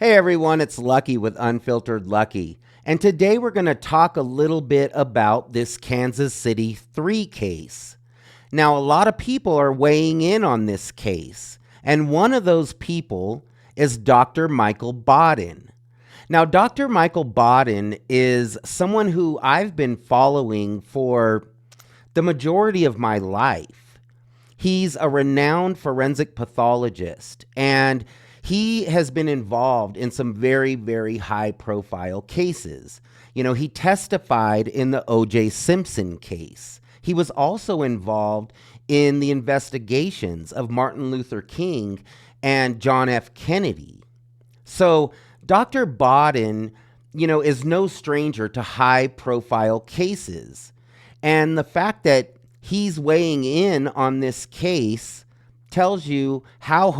Hey everyone, it's Lucky with Unfiltered Lucky. And today we're going to talk a little bit about this Kansas City 3 case. Now, a lot of people are weighing in on this case, and one of those people is Dr. Michael Baden. Now, Dr. Michael Baden is someone who I've been following for the majority of my life. He's a renowned forensic pathologist, and he has been involved in some very, very high profile cases. You know, he testified in the O.J. Simpson case. He was also involved in the investigations of Martin Luther King and John F. Kennedy. So Dr. Baden, is no stranger to high profile cases. And the fact that he's weighing in on this case tells you how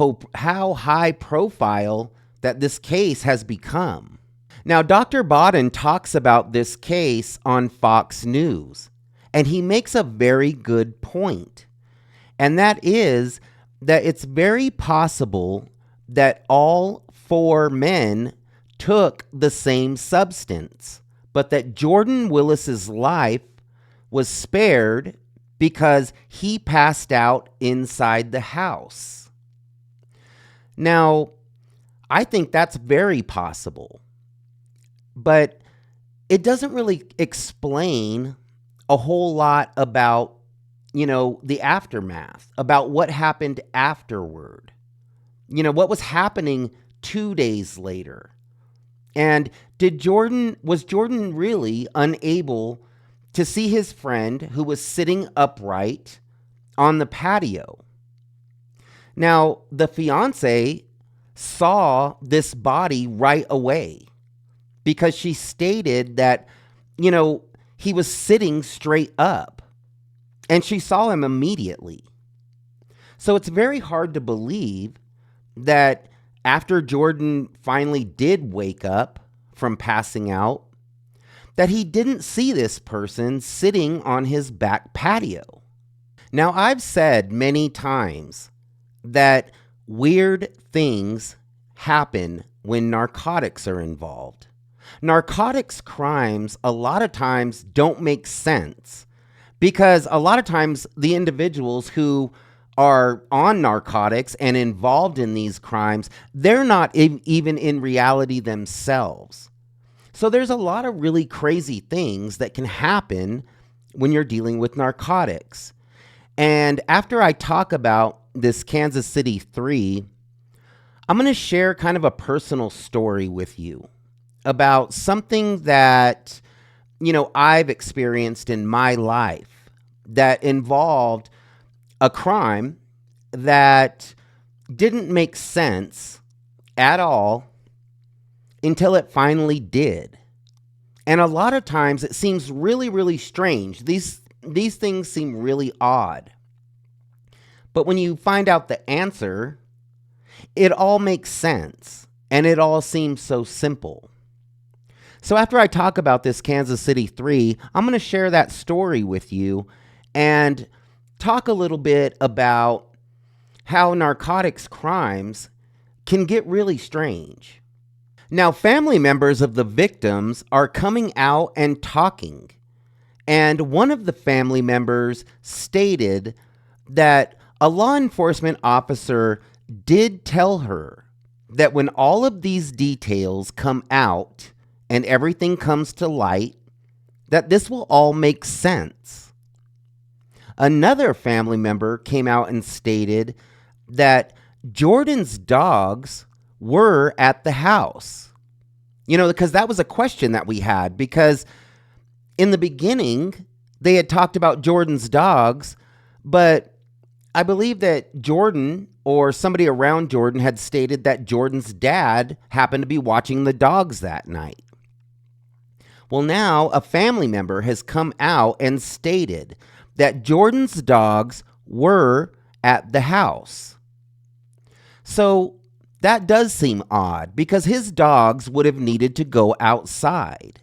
high profile that this case has become. Now, Dr. Baden talks about this case on Fox News, and he makes a very good point. And that is that it's very possible that all 4 men took the same substance, but that Jordan Willis's life was spared because he passed out inside the house. Now, I think that's very possible, but it doesn't really explain a whole lot about, the aftermath, about what happened afterward. What was happening 2 days later. And was Jordan really unable to see his friend who was sitting upright on the patio? Now, the fiance saw this body right away because she stated that, he was sitting straight up, and she saw him immediately. So it's very hard to believe that after Jordan finally did wake up from passing out, that he didn't see this person sitting on his back patio. Now, I've said many times that weird things happen when narcotics are involved. Narcotics crimes a lot of times don't make sense because a lot of times the individuals who are on narcotics and involved in these crimes, they're not even in reality themselves. So there's a lot of really crazy things that can happen when you're dealing with narcotics. And after I talk about this Kansas City 3, I'm going to share kind of a personal story with you about something that, I've experienced in my life that involved a crime that didn't make sense at all until it finally did. And a lot of times it seems really, really strange. These things seem really odd. But when you find out the answer, it all makes sense and it all seems so simple. So after I talk about this Kansas City 3, I'm going to share that story with you and talk a little bit about how narcotics crimes can get really strange. Now, family members of the victims are coming out and talking. And one of the family members stated that a law enforcement officer did tell her that when all of these details come out and everything comes to light, that this will all make sense. Another family member came out and stated that Jordan's dogs were at the house. Because that was a question that we had, because in the beginning, they had talked about Jordan's dogs, but I believe that Jordan or somebody around Jordan had stated that Jordan's dad happened to be watching the dogs that night. Well, now a family member has come out and stated that Jordan's dogs were at the house. So that does seem odd because his dogs would have needed to go outside.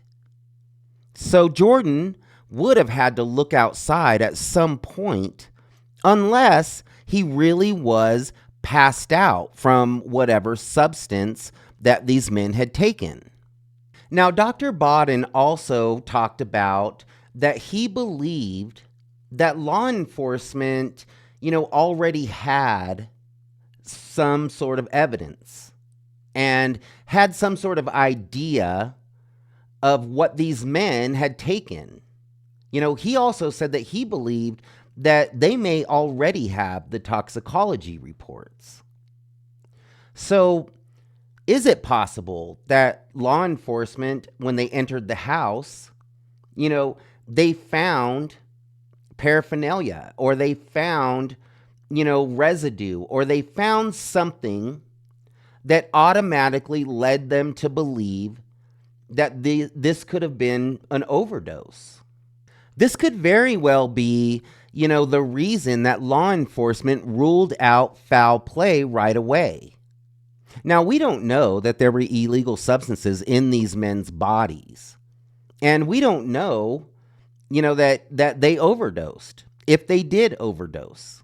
So Jordan would have had to look outside at some point unless he really was passed out from whatever substance that these men had taken. Now, Dr. Baden also talked about that he believed that law enforcement, already had some sort of evidence and had some sort of idea of what these men had taken. He also said that he believed that they may already have the toxicology reports. So, is it possible that law enforcement, when they entered the house, they found paraphernalia, or they found, residue, or they found something that automatically led them to believe that this could have been an overdose? This could very well be, the reason that law enforcement ruled out foul play right away. Now, we don't know that there were illegal substances in these men's bodies. And we don't know, that they overdosed, if they did overdose.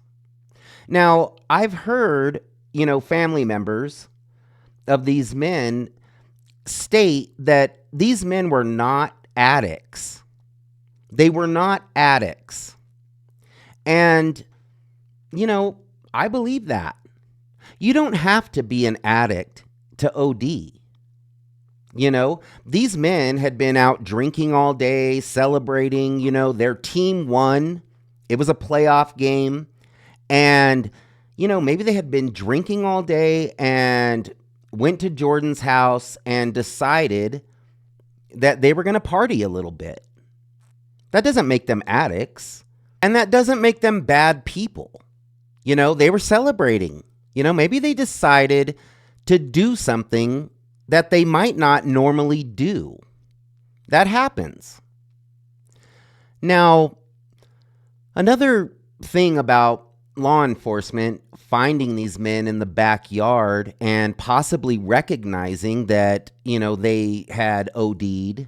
Now, I've heard, family members of these men state that these men were not addicts. They were not addicts. And, I believe that. You don't have to be an addict to OD. These men had been out drinking all day, celebrating, their team won. It was a playoff game. And, maybe they had been drinking all day and went to Jordan's house and decided that they were going to party a little bit. That doesn't make them addicts. And that doesn't make them bad people. They were celebrating. Maybe they decided to do something that they might not normally do. That happens. Now, another thing about law enforcement finding these men in the backyard and possibly recognizing that, they had OD'd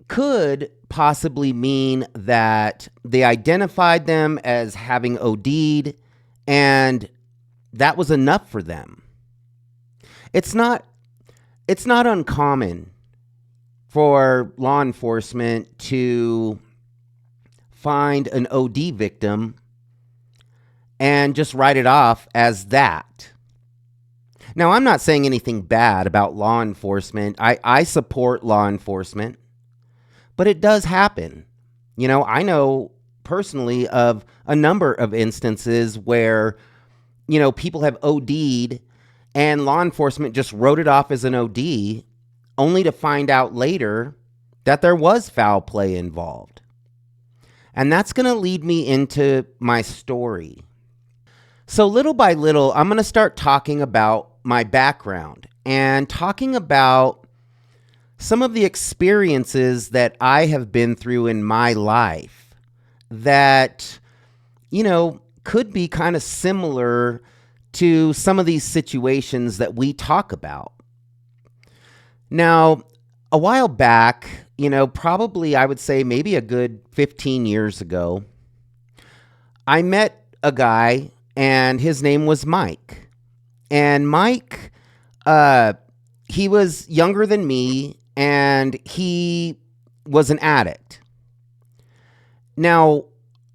could possibly mean that they identified them as having OD'd and that was enough for them. It's not uncommon for law enforcement to find an OD victim and just write it off as that. Now, I'm not saying anything bad about law enforcement. I support law enforcement, but it does happen. I know personally of a number of instances where, people have OD'd and law enforcement just wrote it off as an OD, only to find out later that there was foul play involved. And that's going to lead me into my story. So little by little, I'm going to start talking about my background and talking about some of the experiences that I have been through in my life that, could be kind of similar to some of these situations that we talk about. Now, a while back, probably I would say maybe a good 15 years ago, I met a guy and his name was Mike. And Mike, he was younger than me and he was an addict. Now,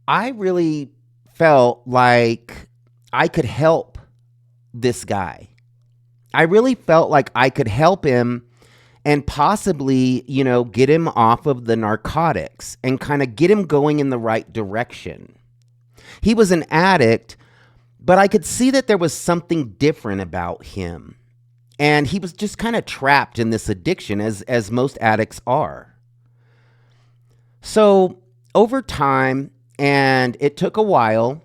I really felt like I could help this guy. I really felt like I could help him and possibly, get him off of the narcotics and kind of get him going in the right direction. He was an addict, but I could see that there was something different about him. And he was just kind of trapped in this addiction as most addicts are. So over time, and it took a while,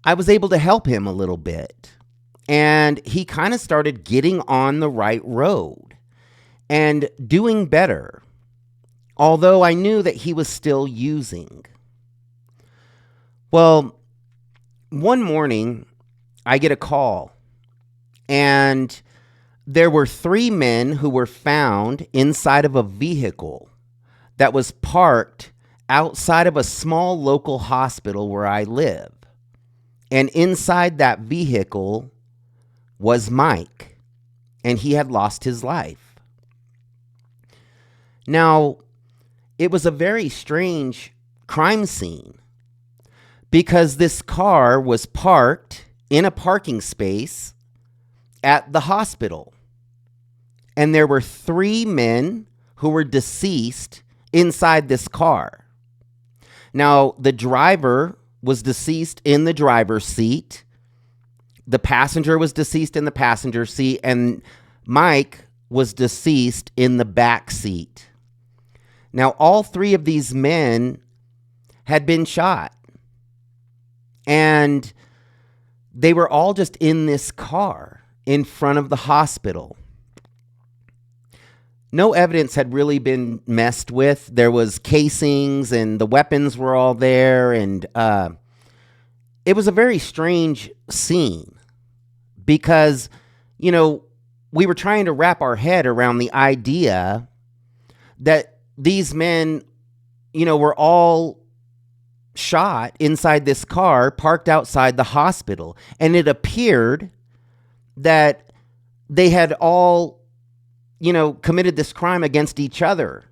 I was able to help him a little bit. And he kind of started getting on the right road and doing better, although I knew that he was still using. Well, one morning, I get a call, and there were 3 men who were found inside of a vehicle that was parked outside of a small local hospital where I live. And inside that vehicle, was Mike, and he had lost his life. Now, it was a very strange crime scene because this car was parked in a parking space at the hospital. And there were 3 men who were deceased inside this car. Now, the driver was deceased in the driver's seat. The passenger was deceased in the passenger seat, and Mike was deceased in the back seat. Now, all 3 of these men had been shot, and they were all just in this car in front of the hospital. No evidence had really been messed with. There was casings and the weapons were all there. And it was a very strange scene because, you know, we were trying to wrap our head around the idea that these men, you know, were all shot inside this car parked outside the hospital. And it appeared that they had all, you know, committed this crime against each other.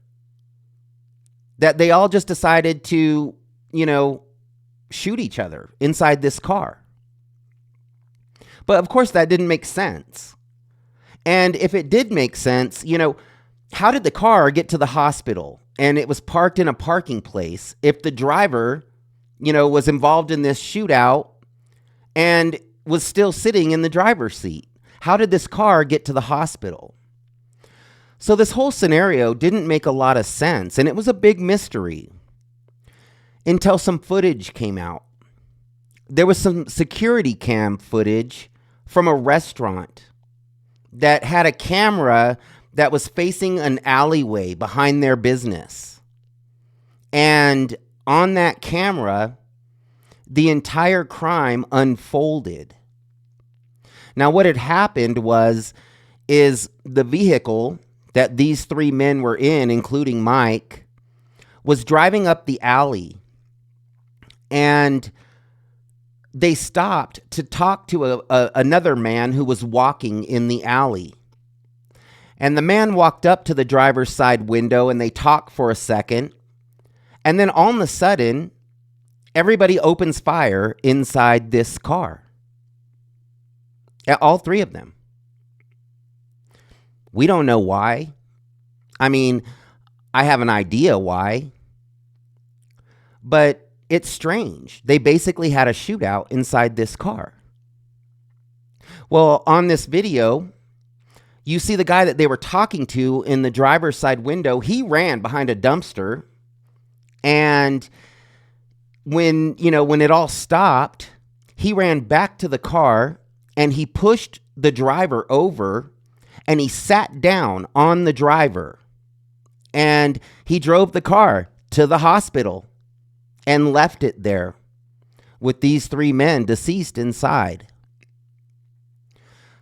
That they all just decided to, you know, shoot each other inside this car. But of course that didn't make sense. And if it did make sense, you know, how did the car get to the hospital and it was parked in a parking place if the driver, you know, was involved in this shootout and was still sitting in the driver's seat? How did this car get to the hospital? So this whole scenario didn't make a lot of sense, and it was a big mystery until some footage came out. There was some security cam footage from a restaurant that had a camera that was facing an alleyway behind their business. And on that camera, the entire crime unfolded. Now, what had happened is the vehicle that these 3 men were in, including Mike, was driving up the alley. And they stopped to talk to another man who was walking in the alley. And the man walked up to the driver's side window and they talked for a second. And then all of a sudden, everybody opens fire inside this car. All 3 of them. We don't know why. I mean, I have an idea why. But it's strange. They basically had a shootout inside this car. Well, on this video, you see the guy that they were talking to in the driver's side window. He ran behind a dumpster. And when it all stopped, he ran back to the car and he pushed the driver over. And he sat down on the driver and he drove the car to the hospital and left it there with these 3 men deceased inside.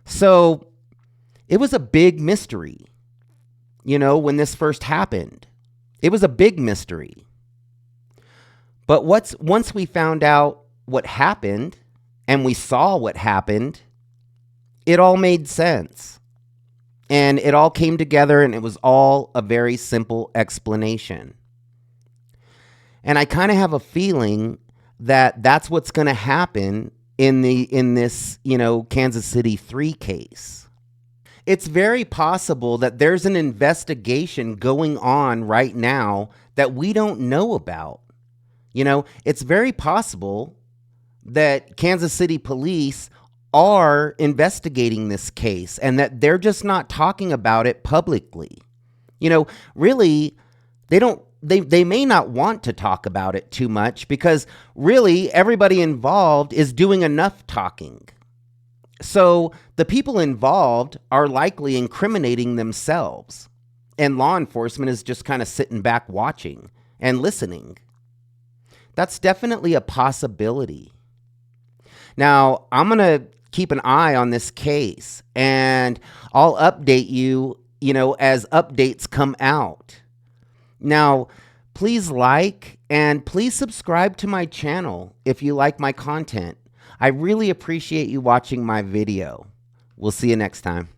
So it was a big mystery, you know, when this first happened. It was a big mystery. But once we found out what happened and we saw what happened, it all made sense. And it all came together and it was all a very simple explanation. And I kind of have a feeling that that's what's going to happen in this, you know, Kansas City 3 case. It's very possible that there's an investigation going on right now that we don't know about. You know, it's very possible that Kansas City police are investigating this case and that they're just not talking about it publicly. You know, really, they may not want to talk about it too much because really everybody involved is doing enough talking. So the people involved are likely incriminating themselves and law enforcement is just kind of sitting back watching and listening. That's definitely a possibility. Now, I'm going to keep an eye on this case and I'll update you, you know, as updates come out. Now, please like and please subscribe to my channel if you like my content. I really appreciate you watching my video. We'll see you next time.